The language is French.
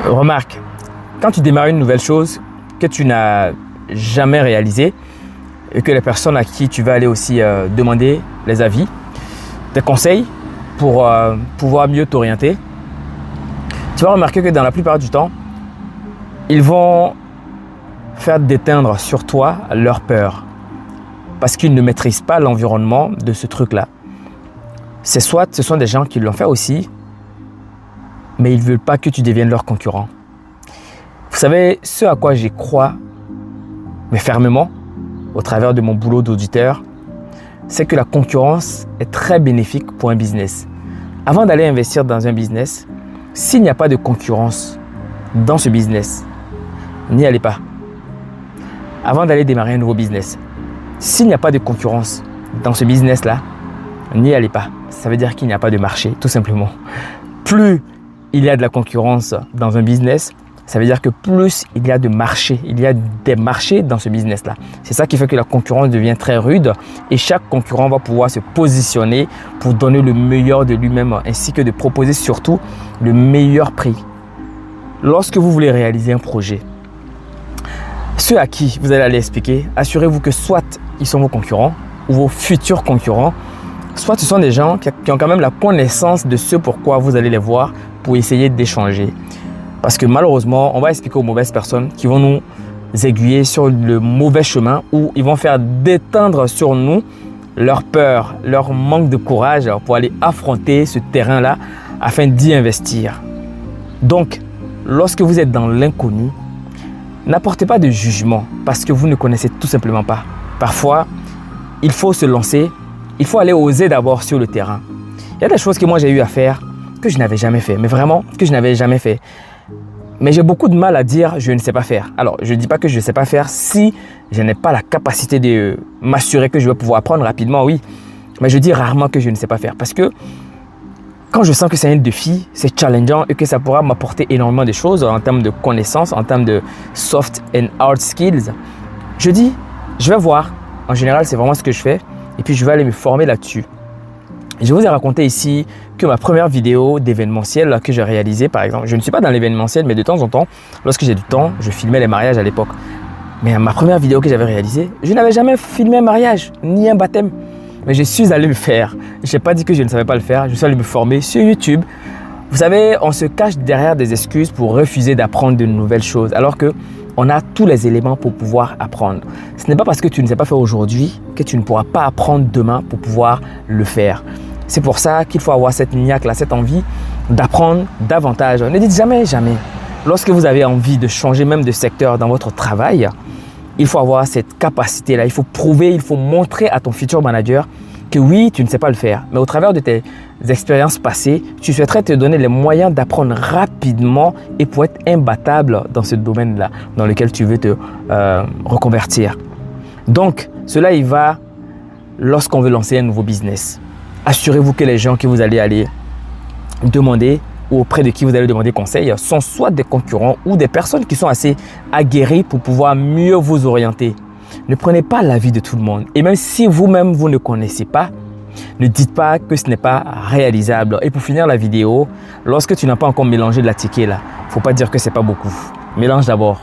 Remarque, quand tu démarres une nouvelle chose que tu n'as jamais réalisée et que les personnes à qui tu vas aller aussi demander les avis, des conseils pour pouvoir mieux t'orienter, tu vas remarquer que dans la plupart du temps, ils vont faire déteindre sur toi leur peur parce qu'ils ne maîtrisent pas l'environnement de ce truc-là. C'est soit ce sont des gens qui l'ont fait aussi, mais ils ne veulent pas que tu deviennes leur concurrent. Vous savez, ce à quoi j'y crois, mais fermement, au travers de mon boulot d'auditeur, c'est que la concurrence est très bénéfique pour un business. Avant d'aller investir dans un business, s'il n'y a pas de concurrence dans ce business, n'y allez pas. Avant d'aller démarrer un nouveau business, s'il n'y a pas de concurrence dans ce business-là, n'y allez pas. Ça veut dire qu'il n'y a pas de marché, tout simplement. Plus il y a de la concurrence dans un business, ça veut dire que plus il y a de marché, il y a des marchés dans ce business-là. C'est ça qui fait que la concurrence devient très rude et chaque concurrent va pouvoir se positionner pour donner le meilleur de lui-même ainsi que de proposer surtout le meilleur prix. Lorsque vous voulez réaliser un projet, ceux à qui vous allez aller expliquer, assurez-vous que soit ils sont vos concurrents ou vos futurs concurrents, soit ce sont des gens qui ont quand même la connaissance de ce pourquoi vous allez les voir pour essayer d'échanger. Parce que malheureusement, on va expliquer aux mauvaises personnes qui vont nous aiguiller sur le mauvais chemin ou ils vont faire déteindre sur nous leur peur, leur manque de courage pour aller affronter ce terrain-là afin d'y investir. Donc, lorsque vous êtes dans l'inconnu, n'apportez pas de jugement parce que vous ne connaissez tout simplement pas. Parfois, il faut se lancer, il faut aller oser d'abord sur le terrain. Il y a des choses que moi j'ai eu à faire que je n'avais jamais fait, mais vraiment que je n'avais jamais fait. Mais j'ai beaucoup de mal à dire je ne sais pas faire. Alors, je ne dis pas que je ne sais pas faire si je n'ai pas la capacité de m'assurer que je vais pouvoir apprendre rapidement, oui. Mais je dis rarement que je ne sais pas faire parce que quand je sens que c'est un défi, c'est challengeant et que ça pourra m'apporter énormément de choses en termes de connaissances, en termes de soft and hard skills, je dis, je vais voir. En général, c'est vraiment ce que je fais et puis je vais aller me former là-dessus. Je vous ai raconté ici que ma première vidéo d'événementiel que j'ai réalisée, par exemple, je ne suis pas dans l'événementiel, mais de temps en temps, lorsque j'ai du temps, je filmais les mariages à l'époque. Mais ma première vidéo que j'avais réalisée, je n'avais jamais filmé un mariage, ni un baptême. Mais je suis allé le faire. Je n'ai pas dit que je ne savais pas le faire, je suis allé me former sur YouTube. Vous savez, on se cache derrière des excuses pour refuser d'apprendre de nouvelles choses, alors qu'on a tous les éléments pour pouvoir apprendre. Ce n'est pas parce que tu ne sais pas faire aujourd'hui que tu ne pourras pas apprendre demain pour pouvoir le faire. C'est pour ça qu'il faut avoir cette niaque-là, cette envie d'apprendre davantage. Ne dites jamais, jamais. Lorsque vous avez envie de changer même de secteur dans votre travail, il faut avoir cette capacité-là. Il faut prouver, il faut montrer à ton futur manager que oui, tu ne sais pas le faire. Mais au travers de tes expériences passées, tu souhaiterais te donner les moyens d'apprendre rapidement et pour être imbattable dans ce domaine-là dans lequel tu veux te reconvertir. Donc, cela y va lorsqu'on veut lancer un nouveau business. Assurez-vous que les gens que vous allez aller demander ou auprès de qui vous allez demander conseil sont soit des concurrents ou des personnes qui sont assez aguerries pour pouvoir mieux vous orienter. Ne prenez pas l'avis de tout le monde. Et même si vous-même, vous ne connaissez pas, ne dites pas que ce n'est pas réalisable. Et pour finir la vidéo, lorsque tu n'as pas encore mélangé de la ticket, il ne faut pas dire que ce n'est pas beaucoup. Mélange d'abord.